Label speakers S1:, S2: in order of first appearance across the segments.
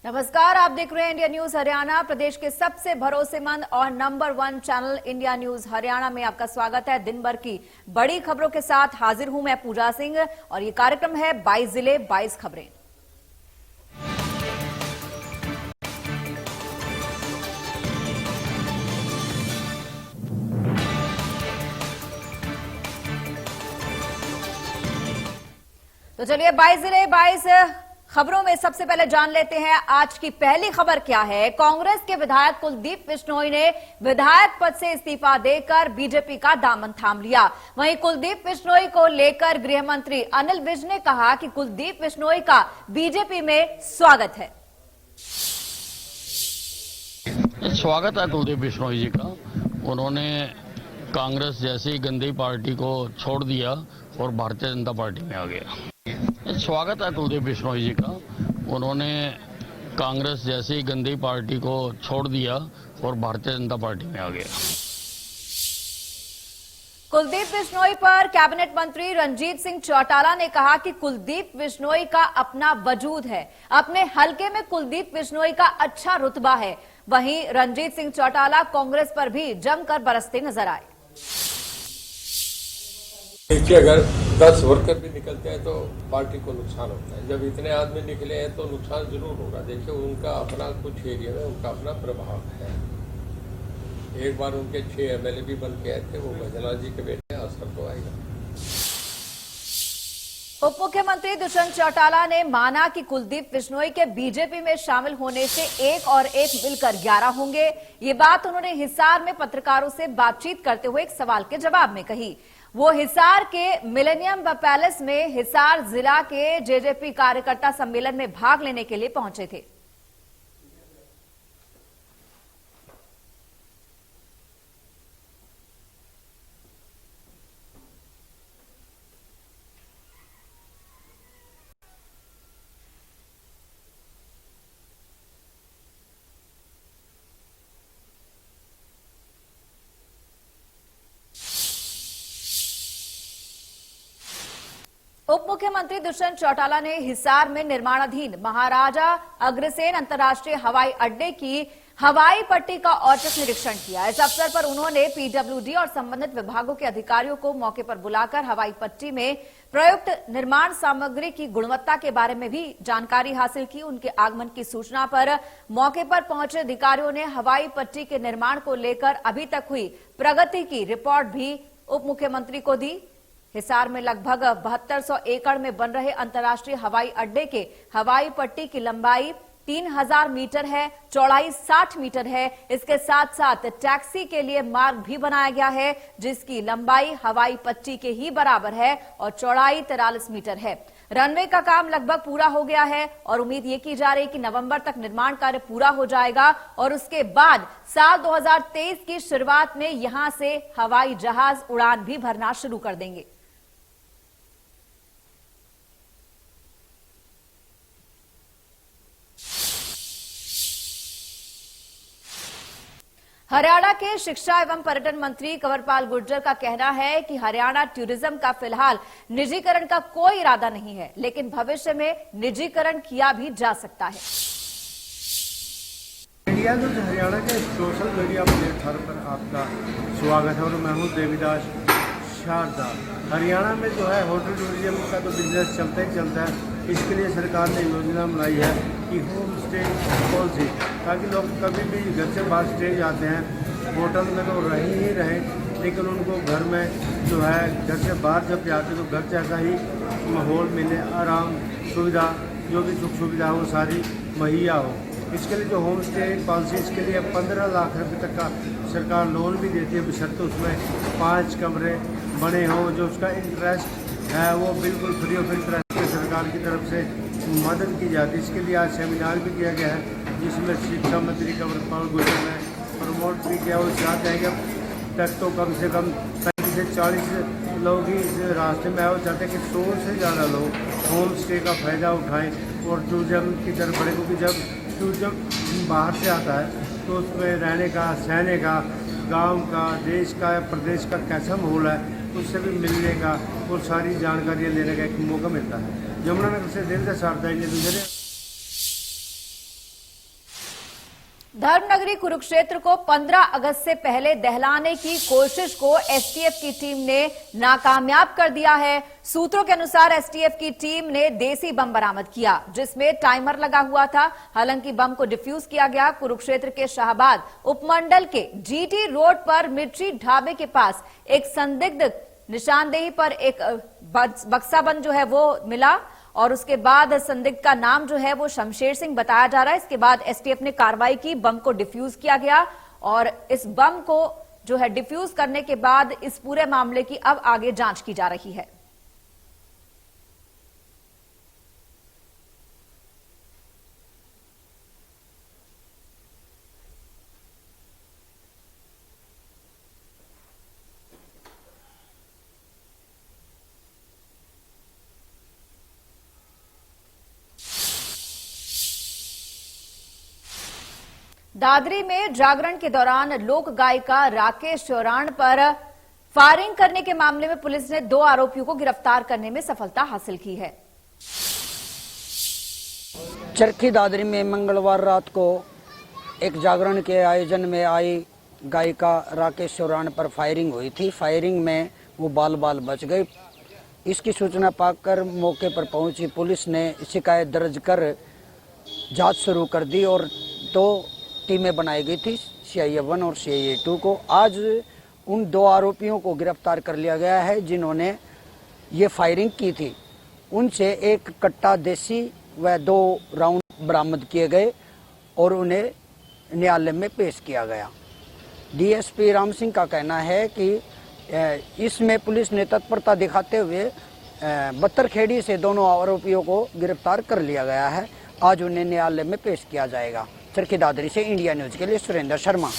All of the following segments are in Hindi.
S1: नमस्कार, आप देख रहे हैं इंडिया न्यूज हरियाणा। प्रदेश के सबसे भरोसेमंद और number 1 channel India news Haryana में आपका स्वागत है। दिन भर की बड़ी खबरों के साथ हाजिर हूं मैं पूजा सिंह और ये कार्यक्रम है 22 जिले 22 खबरें। तो चलिए 22 जिले 22 खबरों में सबसे पहले जान लेते हैं आज की पहली खबर क्या है। कांग्रेस के विधायक कुलदीप बिश्नोई ने विधायक पद से इस्तीफा देकर बीजेपी का दामन थाम लिया। वहीं कुलदीप बिश्नोई को लेकर गृह मंत्री अनिल विज ने कहा कि कुलदीप बिश्नोई का बीजेपी में स्वागत है।
S2: स्वागत है कुलदीप बिश्नोई जी का। उन्होंने कांग्रेस जैसी गंदी पार्टी को छोड़ दिया और भारतीय जनता पार्टी में आ गया। स्वागत है कुलदीप बिश्नोई जी का। उन्होंने कांग्रेस जैसी गंदी पार्टी को छोड़ दिया और भारतीय जनता पार्टी में आ गया।
S1: कुलदीप बिश्नोई पर कैबिनेट मंत्री रणजीत सिंह चौटाला ने कहा कि कुलदीप बिश्नोई का अपना वजूद है। अपने हलके में कुलदीप बिश्नोई का अच्छा रुतबा है। वहीं रणजीत सिंह चौटाला कांग्रेस पर भी जमकर बरसते नजर आए।
S3: देखिए, अगर 10 वर्कर भी निकलते हैं तो पार्टी को नुकसान होता है। जब इतने आदमी निकले हैं तो नुकसान जरूर होगा। देखिए, उनका अपना कुछ एरिया में उनका अपना प्रभाव है। एक बार उनके 6 एमएलए भी बन के आए थे, वो गजलाल जी के बेटे, असर तो आएगा।
S1: उप मुख्यमंत्री दुष्यंत चौटाला ने माना कि कुलदीप बिश्नोई के बीजेपी में शामिल होने से एक और एक मिलकर 11 होंगे। ये बात उन्होंने हिसार में पत्रकारों से बातचीत करते हुए एक सवाल के जवाब में कही। वो हिसार के मिलेनियम पैलेस में हिसार जिला के जेजेपी कार्यकर्ता सम्मेलन में भाग लेने के लिए पहुंचे थे। उप मुख्यमंत्री दुष्यंत चौटाला ने हिसार में निर्माणाधीन महाराजा अग्रसेन अंतर्राष्ट्रीय हवाई अड्डे की हवाई पट्टी का औचक निरीक्षण किया। इस अवसर पर उन्होंने पीडब्ल्यूडी और संबंधित विभागों के अधिकारियों को मौके पर बुलाकर हवाई पट्टी में प्रयुक्त निर्माण सामग्री की गुणवत्ता के बारे में भी जानकारी हासिल की। उनके आगमन की सूचना पर मौके पर पहुंचे अधिकारियों ने हवाई पट्टी के निर्माण को लेकर अभी तक हुई प्रगति की रिपोर्ट भी उप मुख्यमंत्री को दी। हिसार में लगभग 7200 एकड़ में बन रहे अंतर्राष्ट्रीय हवाई अड्डे के हवाई पट्टी की लंबाई 3000 मीटर है, चौड़ाई 60 मीटर है। इसके साथ साथ टैक्सी के लिए मार्ग भी बनाया गया है, जिसकी लंबाई हवाई पट्टी के ही बराबर है और चौड़ाई 43 मीटर है। रनवे का काम लगभग पूरा हो गया है और उम्मीद ये की जा रही है कि नवंबर तक निर्माण कार्य पूरा हो जाएगा और उसके बाद साल 2023 की शुरुआत में यहां से हवाई जहाज उड़ान भी भरना शुरू कर देंगे। हरियाणा के शिक्षा एवं पर्यटन मंत्री कंवरपाल गुर्जर का कहना है कि हरियाणा टूरिज्म का फिलहाल निजीकरण का कोई इरादा नहीं है, लेकिन भविष्य में निजीकरण किया भी जा सकता है।
S4: इंडिया न्यूज हरियाणा के सोशल मीडिया प्लेटफॉर्म पर आपका स्वागत है और मैं हूं देवीदास शारदा। हरियाणा में जो है होटल टूरिज्म का तो बिजनेस चलता ही चलता है। इसके लिए सरकार ने योजना बनाई है कि होम स्टे पॉलिसी, ताकि लोग कभी भी घर से बाहर स्टे जाते हैं, होटल में तो रह ही रहें, लेकिन उनको घर में जो है घर से बाहर जब जाते तो घर जैसा ही माहौल मिले, आराम सुविधा जो भी सुख सुविधा वो सारी मुहैया हो। इसके लिए जो होम स्टे पॉलिसी, इसके लिए 15 लाख रुपए तक का सरकार लोन भी देती है, बशर्ते उसमें 5 कमरे बने हों। जो उसका इंटरेस्ट है वो बिल्कुल फ्री ऑफ इंटरेस्ट सरकार की तरफ से मदद की जाती है। इसके लिए आज सेमिनार भी किया गया है, जिसमें शिक्षा मंत्री कंवरपाल गुर्जर ने प्रमोट भी किया। वो चाहते हैं कि तक तो कम से कम 35 से 40 लोग ही इस रास्ते में आए। वो चाहते हैं कि 100 से ज़्यादा लोग होम स्टे का फ़ायदा उठाएं और टूरिज्म की तरफ बढ़े, क्योंकि जब टूरिज्म बाहर से आता है तो उसमें रहने का, सहने का, गांव का, देश का, प्रदेश का कैसा माहौल है उससे भी मिलने का और सारी जानकारियाँ लेने का एक मौका मिलता है। यमुनानगर से दिल से शारदा इंडिया।
S1: धर्मनगरी कुरुक्षेत्र को 15 अगस्त से पहले दहलाने की कोशिश को एसटीएफ की टीम ने नाकामयाब कर दिया है। सूत्रों के अनुसार एसटीएफ की टीम ने देसी बम बरामद किया, जिसमें टाइमर लगा हुआ था। हालांकि बम को डिफ्यूज किया गया। कुरुक्षेत्र के शाहबाद उपमंडल के जीटी रोड पर मिर्ची ढाबे के पास एक संदिग्ध निशानदेही पर एक बक्सा बंद जो है वो मिला और उसके बाद संदिग्ध का नाम जो है वो शमशेर सिंह बताया जा रहा है। इसके बाद एसटीएफ ने कार्रवाई की, बम को डिफ्यूज किया गया और इस बम को जो है डिफ्यूज करने के बाद इस पूरे मामले की अब आगे जांच की जा रही है। दादरी में जागरण के दौरान लोक गायिका राकेश चौरान पर फायरिंग करने के मामले में पुलिस ने 2 आरोपियों को गिरफ्तार करने में सफलता हासिल की है।
S5: चरखी दादरी में मंगलवार रात को एक जागरण के आयोजन में आई गायिका राकेश चौरान पर फायरिंग हुई थी। फायरिंग में वो बाल बाल बच गई। इसकी सूचना पाकर मौके पर पहुंची पुलिस ने शिकायत दर्ज कर जांच शुरू कर दी और 2 टीमें बनाई गई थी, CIA 1 और CIA 2 को। आज उन 2 आरोपियों को गिरफ्तार कर लिया गया है जिन्होंने ये फायरिंग की थी। उनसे 1 कट्टा देसी व 2 राउंड बरामद किए गए और उन्हें न्यायालय में पेश किया गया। DSP राम सिंह का कहना है कि इसमें पुलिस ने तत्परता दिखाते हुए बत्तरखेड़ी से दोनों आरोपियों को गिरफ्तार कर लिया गया है। आज उन्हें न्यायालय में पेश किया जाएगा। चरखी दादरी से इंडिया न्यूज के लिए सुरेंद्र शर्मा।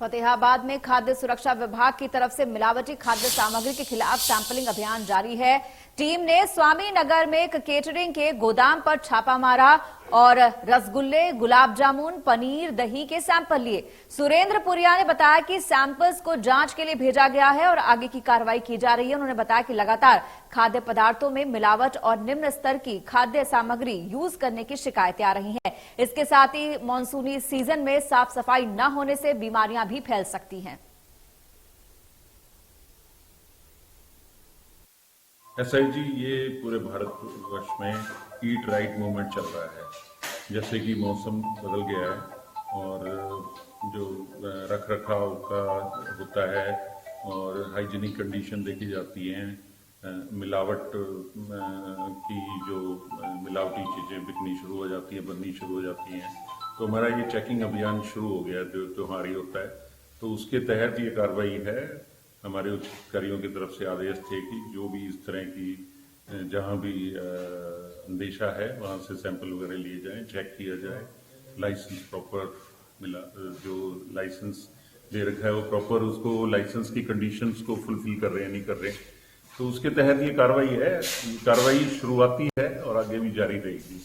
S1: फतेहाबाद में खाद्य सुरक्षा विभाग की तरफ से मिलावटी खाद्य सामग्री के खिलाफ सैंपलिंग अभियान जारी है। टीम ने स्वामी नगर में एक केटरिंग के गोदाम पर छापा मारा और रसगुल्ले, गुलाब जामुन, पनीर, दही के सैंपल लिए। सुरेंद्र पुरिया ने बताया कि सैंपल्स को जांच के लिए भेजा गया है और आगे की कार्रवाई की जा रही है। उन्होंने बताया कि लगातार खाद्य पदार्थों में मिलावट और निम्न स्तर की खाद्य सामग्री यूज करने की शिकायतें आ रही हैं। इसके साथ ही मानसूनी सीजन में साफ सफाई न होने से बीमारियां भी फैल सकती हैं।
S6: SIG ये पूरे भारतवर्ष में ईट राइट मूवमेंट चल रहा है। जैसे कि मौसम बदल गया है और जो रख रखाव का होता है और हाइजीनिक कंडीशन देखी जाती हैं, मिलावट की जो मिलावटी चीज़ें बिकनी शुरू हो जाती हैं, बननी शुरू हो जाती हैं। तो हमारा ये चेकिंग अभियान शुरू हो गया जो त्योहारी होता है, तो उसके तहत ये कार्रवाई है। हमारे उच्च अधिकारियों की तरफ से आदेश थे कि जो भी इस तरह की जहां भी अंदेशा है वहां से सैंपल वगैरह लिए जाएं, चेक किया जाए, लाइसेंस प्रॉपर मिला, जो लाइसेंस दे रखा है वो प्रॉपर उसको लाइसेंस की कंडीशंस को फुलफिल कर रहे हैं नहीं कर रहे, तो उसके तहत ये कार्रवाई है। कार्रवाई शुरुआती है और आगे भी जारी रहेगी।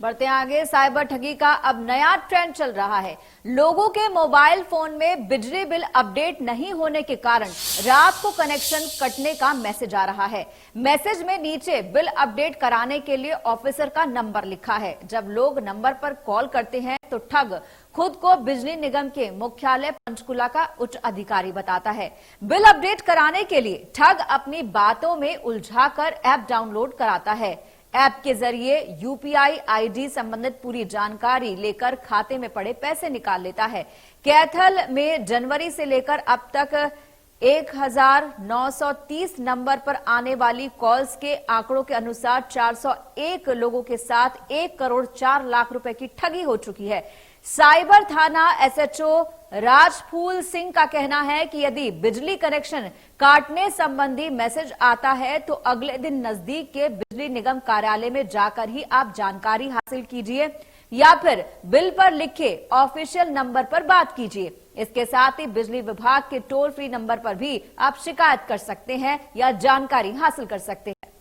S1: बढ़ते आगे, साइबर ठगी का अब नया ट्रेंड चल रहा है। लोगों के मोबाइल फोन में बिजली बिल अपडेट नहीं होने के कारण रात को कनेक्शन कटने का मैसेज आ रहा है। मैसेज में नीचे बिल अपडेट कराने के लिए ऑफिसर का नंबर लिखा है। जब लोग नंबर पर कॉल करते हैं तो ठग खुद को बिजली निगम के मुख्यालय पंचकुला का उच्च अधिकारी बताता है। बिल अपडेट कराने के लिए ठग अपनी बातों में उलझाकर ऐप डाउनलोड कराता है। ऐप के जरिए UPI ID संबंधित पूरी जानकारी लेकर खाते में पड़े पैसे निकाल लेता है। कैथल में जनवरी से लेकर अब तक 1930 नंबर पर आने वाली कॉल्स के आंकड़ों के अनुसार 401 लोगों के साथ 1 करोड़ 4 लाख रुपए की ठगी हो चुकी है। साइबर थाना SHO राजफूल सिंह का कहना है कि यदि बिजली कनेक्शन काटने संबंधी मैसेज आता है तो अगले दिन नजदीक के बिजली निगम कार्यालय में जाकर ही आप जानकारी हासिल कीजिए या फिर बिल पर लिखे ऑफिशियल नंबर पर बात कीजिए। इसके साथ ही बिजली विभाग के टोल फ्री नंबर पर भी आप शिकायत कर सकते हैं या जानकारी हासिल कर सकते हैं।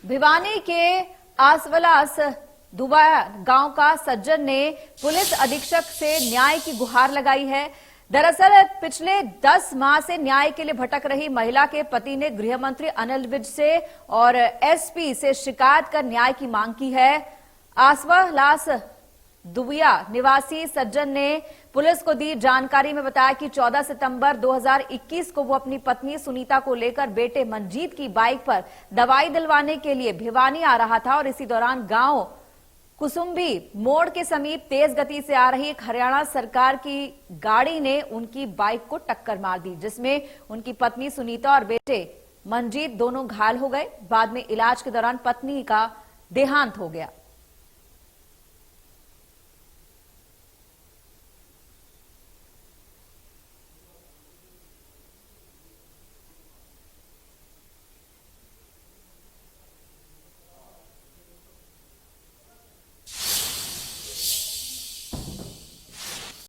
S1: भिवानी के आसवलास दुबाया गांव का सज्जन ने पुलिस अधीक्षक से न्याय की गुहार लगाई है। दरअसल पिछले 10 माह से न्याय के लिए भटक रही महिला के पति ने गृह मंत्री अनिल विज से और एसपी से शिकायत कर न्याय की मांग की है। आसवालास दुबिया निवासी सज्जन ने पुलिस को दी जानकारी में बताया कि 14 सितंबर 2021 को वो अपनी पत्नी सुनीता को लेकर बेटे मंजीत की बाइक पर दवाई दिलवाने के लिए भिवानी आ रहा था और इसी दौरान गांव कुसुम्भी मोड़ के समीप तेज गति से आ रही एक हरियाणा सरकार की गाड़ी ने उनकी बाइक को टक्कर मार दी, जिसमें उनकी पत्नी सुनीता और बेटे मंजीत दोनों घायल हो गए। बाद में इलाज के दौरान पत्नी का देहांत हो गया।